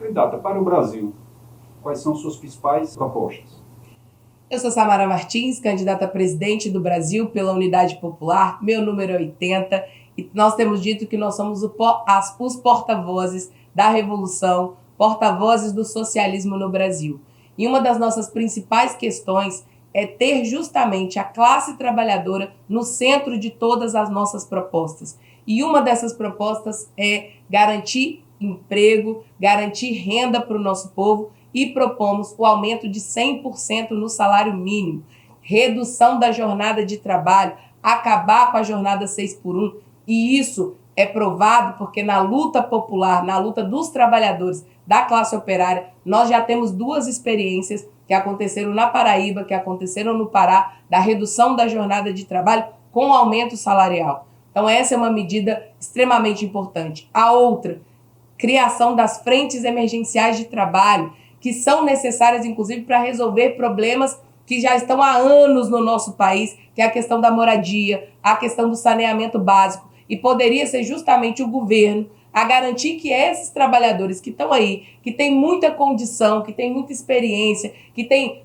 Candidata, para o Brasil, quais são suas principais propostas? Eu sou Samara Martins, candidata a presidente do Brasil pela Unidade Popular, meu número é 80, e nós temos dito que nós somos os porta-vozes da revolução, porta-vozes do socialismo no Brasil. E uma das nossas principais questões é ter justamente a classe trabalhadora no centro de todas as nossas propostas. E uma dessas propostas é garantir emprego, garantir renda para o nosso povo e propomos o aumento de 100% no salário mínimo, redução da jornada de trabalho, acabar com a jornada 6x1, e isso é provado porque na luta popular, na luta dos trabalhadores da classe operária, nós já temos duas experiências que aconteceram na Paraíba, que aconteceram no Pará, da redução da jornada de trabalho com aumento salarial. Então essa é uma medida extremamente importante. A outra, criação das frentes emergenciais de trabalho, que são necessárias, inclusive, para resolver problemas que já estão há anos no nosso país, que é a questão da moradia, a questão do saneamento básico, e poderia ser justamente o governo a garantir que esses trabalhadores que estão aí, que têm muita condição, que têm muita experiência, que têm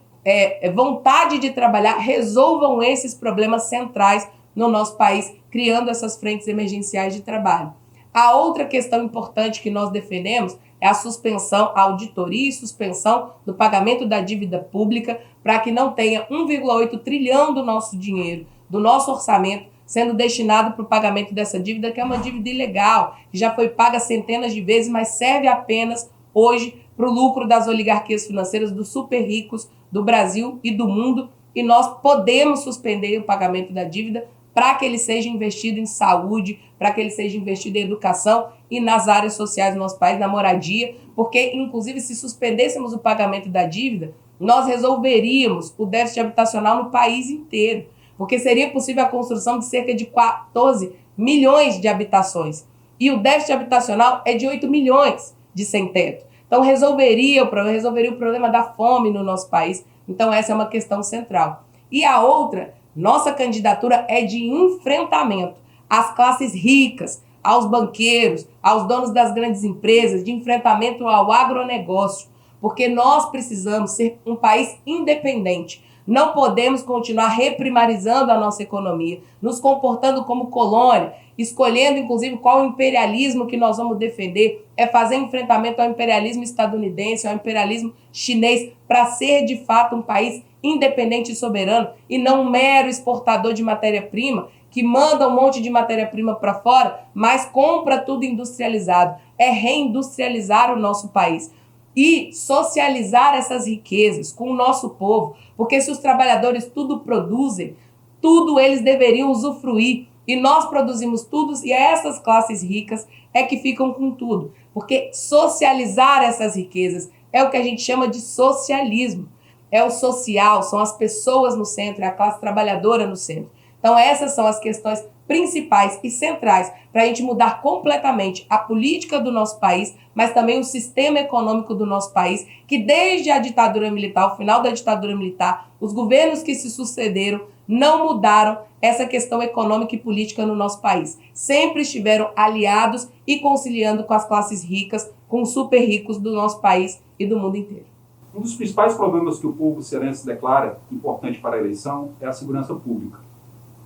vontade de trabalhar, resolvam esses problemas centrais no nosso país, criando essas frentes emergenciais de trabalho. A outra questão importante que nós defendemos é a suspensão, a auditoria e suspensão do pagamento da dívida pública, para que não tenha 1,8 trilhão do nosso dinheiro, do nosso orçamento, sendo destinado para o pagamento dessa dívida, que é uma dívida ilegal, que já foi paga centenas de vezes, mas serve apenas hoje para o lucro das oligarquias financeiras, dos super ricos do Brasil e do mundo, e nós podemos suspender o pagamento da dívida para que ele seja investido em saúde, para que ele seja investido em educação e nas áreas sociais do nosso país, na moradia, porque, inclusive, se suspendêssemos o pagamento da dívida, nós resolveríamos o déficit habitacional no país inteiro, porque seria possível a construção de cerca de 14 milhões de habitações. E o déficit habitacional é de 8 milhões de sem-teto. Então, resolveria o problema da fome no nosso país. Então, essa é uma questão central. E a outra, nossa candidatura é de enfrentamento às classes ricas, aos banqueiros, aos donos das grandes empresas, de enfrentamento ao agronegócio, porque nós precisamos ser um país independente. Não podemos continuar reprimarizando a nossa economia, nos comportando como colônia, escolhendo, inclusive, qual imperialismo que nós vamos defender, é fazer enfrentamento ao imperialismo estadunidense, ao imperialismo chinês, para ser, de fato, um país independente e soberano, e não um mero exportador de matéria-prima, que manda um monte de matéria-prima para fora, mas compra tudo industrializado. É reindustrializar o nosso país e socializar essas riquezas com o nosso povo, porque se os trabalhadores tudo produzem, tudo eles deveriam usufruir, e nós produzimos tudo, e essas classes ricas é que ficam com tudo, porque socializar essas riquezas é o que a gente chama de socialismo, é o social, são as pessoas no centro, é a classe trabalhadora no centro. Então essas são as questões principais e centrais para a gente mudar completamente a política do nosso país, mas também o sistema econômico do nosso país, que desde a ditadura militar, o final da ditadura militar, os governos que se sucederam não mudaram essa questão econômica e política no nosso país. Sempre estiveram aliados e conciliando com as classes ricas, com os super ricos do nosso país e do mundo inteiro. Um dos principais problemas que o povo cearense declara importante para a eleição é a segurança pública.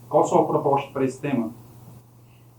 Qual a sua proposta para esse tema?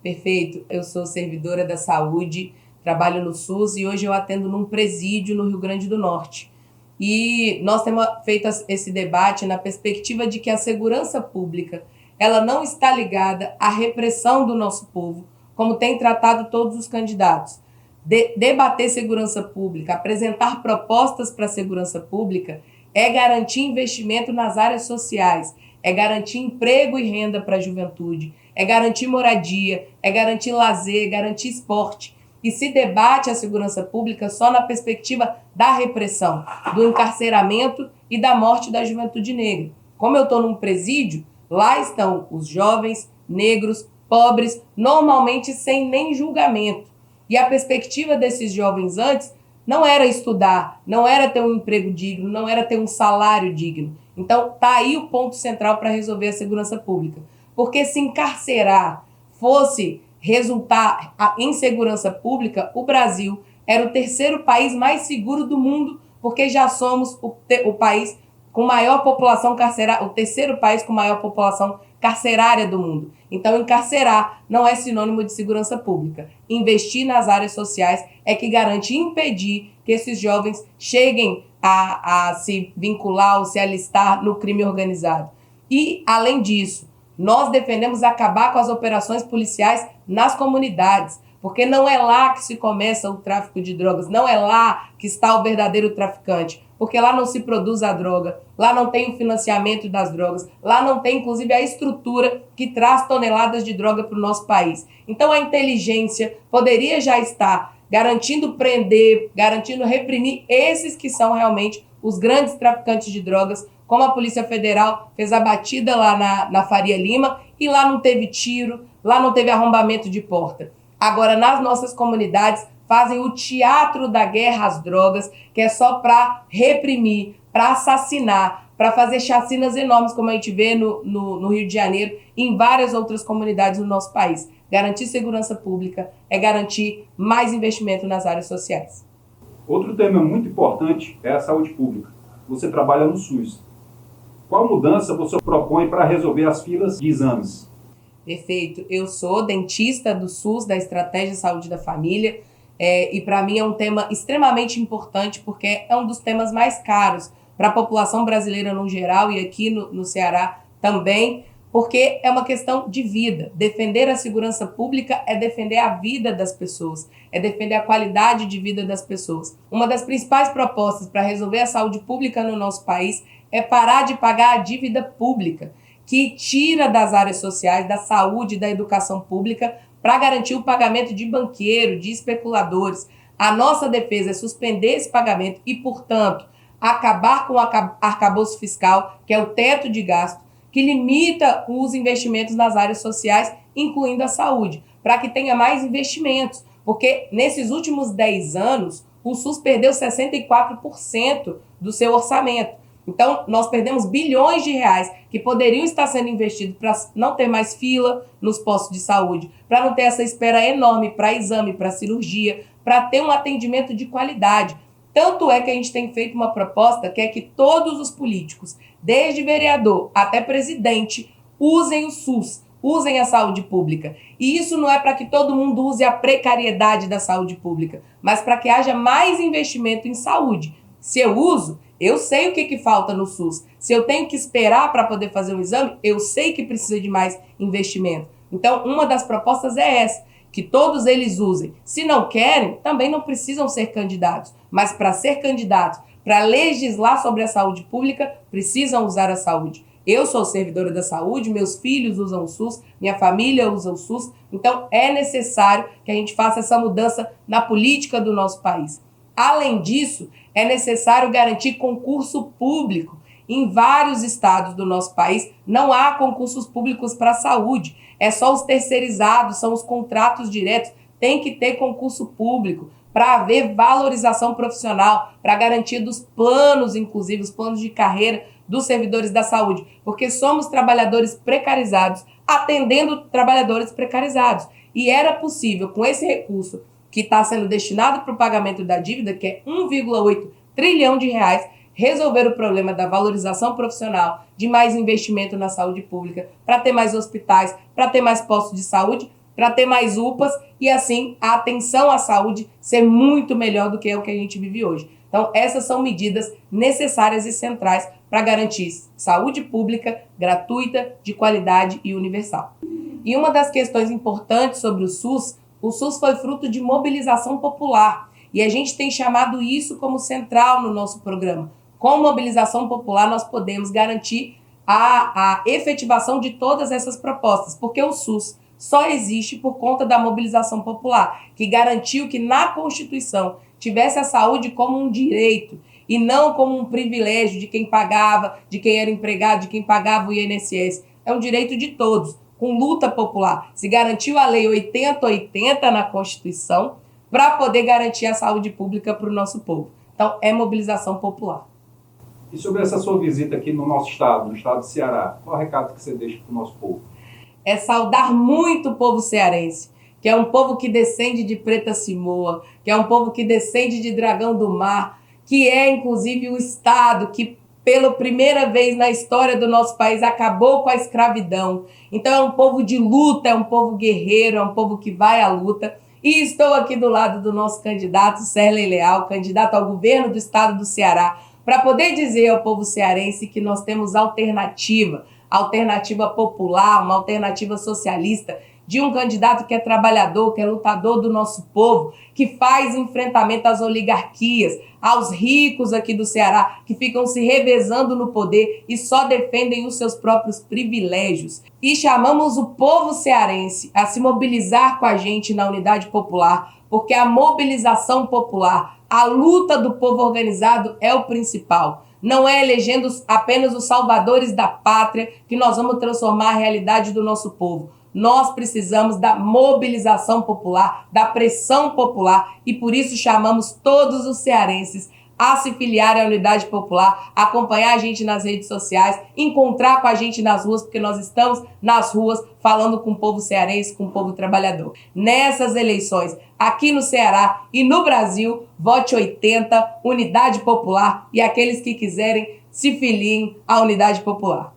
Perfeito. Eu sou servidora da saúde, trabalho no SUS e hoje eu atendo num presídio no Rio Grande do Norte. E nós temos feito esse debate na perspectiva de que a segurança pública ela não está ligada à repressão do nosso povo, como tem tratado todos os candidatos. Debater segurança pública, apresentar propostas para a segurança pública é garantir investimento nas áreas sociais, é garantir emprego e renda para a juventude, é garantir moradia, é garantir lazer, é garantir esporte. E se debate a segurança pública só na perspectiva da repressão, do encarceramento e da morte da juventude negra. Como eu estou num presídio, lá estão os jovens, negros, pobres, normalmente sem nem julgamento. E a perspectiva desses jovens antes não era estudar, não era ter um emprego digno, não era ter um salário digno. Então, está aí o ponto central para resolver a segurança pública. Porque se encarcerar fosse resultar em segurança pública, o Brasil era o terceiro país mais seguro do mundo, porque já somos o país com maior população carcerária, o terceiro país com maior população carcerária do mundo. Então, encarcerar não é sinônimo de segurança pública. Investir nas áreas sociais é que garante impedir que esses jovens cheguem a se vincular ou se alistar no crime organizado. E, além disso, nós defendemos acabar com as operações policiais nas comunidades, porque não é lá que se começa o tráfico de drogas, não é lá que está o verdadeiro traficante, porque lá não se produz a droga, lá não tem o financiamento das drogas, lá não tem, inclusive, a estrutura que traz toneladas de droga para o nosso país. Então, a inteligência poderia já estar garantindo prender, garantindo reprimir esses que são realmente os grandes traficantes de drogas, como a Polícia Federal fez a batida lá na Faria Lima, e lá não teve tiro, lá não teve arrombamento de porta. Agora, nas nossas comunidades, fazem o teatro da guerra às drogas, que é só para reprimir, para assassinar, para fazer chacinas enormes, como a gente vê no Rio de Janeiro e em várias outras comunidades do nosso país. Garantir segurança pública é garantir mais investimento nas áreas sociais. Outro tema muito importante é a saúde pública. Você trabalha no SUS. Qual mudança você propõe para resolver as filas de exames? Perfeito. Eu sou dentista do SUS, da Estratégia Saúde da Família, e para mim é um tema extremamente importante, porque é um dos temas mais caros para a população brasileira no geral e aqui no Ceará também, porque é uma questão de vida. Defender a segurança pública é defender a vida das pessoas, é defender a qualidade de vida das pessoas. Uma das principais propostas para resolver a saúde pública no nosso país é parar de pagar a dívida pública, que tira das áreas sociais, da saúde e da educação pública para garantir o pagamento de banqueiro, de especuladores. A nossa defesa é suspender esse pagamento e, portanto, acabar com o arcabouço fiscal, que é o teto de gasto, que limita os investimentos nas áreas sociais, incluindo a saúde, para que tenha mais investimentos. Porque nesses últimos 10 anos, o SUS perdeu 64% do seu orçamento. Então, nós perdemos bilhões de reais que poderiam estar sendo investidos para não ter mais fila nos postos de saúde, para não ter essa espera enorme para exame, para cirurgia, para ter um atendimento de qualidade. Tanto é que a gente tem feito uma proposta que é que todos os políticos, desde vereador até presidente, usem o SUS, usem a saúde pública. E isso não é para que todo mundo use a precariedade da saúde pública, mas para que haja mais investimento em saúde. Se eu uso, eu sei o que falta no SUS. Se eu tenho que esperar para poder fazer um exame, eu sei que precisa de mais investimento. Então, uma das propostas é essa, que todos eles usem. Se não querem, também não precisam ser candidatos. Mas para ser candidatos, para legislar sobre a saúde pública, precisam usar a saúde. Eu sou servidora da saúde, meus filhos usam o SUS, minha família usa o SUS. Então, é necessário que a gente faça essa mudança na política do nosso país. Além disso, é necessário garantir concurso público. Em vários estados do nosso país, não há concursos públicos para a saúde. É só os terceirizados, são os contratos diretos. Tem que ter concurso público para haver valorização profissional, para garantir dos planos, inclusive os planos de carreira dos servidores da saúde. Porque somos trabalhadores precarizados, atendendo trabalhadores precarizados. E era possível, com esse recurso que está sendo destinado para o pagamento da dívida, que é 1,8 trilhão de reais, resolver o problema da valorização profissional, de mais investimento na saúde pública, para ter mais hospitais, para ter mais postos de saúde, para ter mais UPAs e, assim, a atenção à saúde ser muito melhor do que é o que a gente vive hoje. Então, essas são medidas necessárias e centrais para garantir saúde pública, gratuita, de qualidade e universal. E uma das questões importantes sobre o SUS foi fruto de mobilização popular. E a gente tem chamado isso como central no nosso programa. Com mobilização popular, nós podemos garantir a efetivação de todas essas propostas, porque o SUS só existe por conta da mobilização popular, que garantiu que na Constituição tivesse a saúde como um direito e não como um privilégio de quem pagava, de quem era empregado, de quem pagava o INSS. É um direito de todos, com luta popular. Se garantiu a Lei 8080 na Constituição para poder garantir a saúde pública para o nosso povo. Então, é mobilização popular. E sobre essa sua visita aqui no nosso estado, no estado do Ceará, qual é o recado que você deixa para o nosso povo? É saudar muito o povo cearense, que é um povo que descende de Preta Simoa, que é um povo que descende de Dragão do Mar, que é, inclusive, o Estado que, pela primeira vez na história do nosso país, acabou com a escravidão. Então, é um povo de luta, é um povo guerreiro, é um povo que vai à luta. E estou aqui do lado do nosso candidato, Serley Leal, candidato ao governo do Estado do Ceará, para poder dizer ao povo cearense que nós temos alternativa popular, uma alternativa socialista, de um candidato que é trabalhador, que é lutador do nosso povo, que faz enfrentamento às oligarquias, aos ricos aqui do Ceará, que ficam se revezando no poder e só defendem os seus próprios privilégios. E chamamos o povo cearense a se mobilizar com a gente na Unidade Popular, porque a mobilização popular, a luta do povo organizado é o principal. Não é elegendo apenas os salvadores da pátria que nós vamos transformar a realidade do nosso povo. Nós precisamos da mobilização popular, da pressão popular, e por isso chamamos todos os cearenses a se filiarem à Unidade Popular, acompanhar a gente nas redes sociais, encontrar com a gente nas ruas, porque nós estamos nas ruas falando com o povo cearense, com o povo trabalhador. Nessas eleições, aqui no Ceará e no Brasil, vote 80, Unidade Popular, e aqueles que quiserem se filiem à Unidade Popular.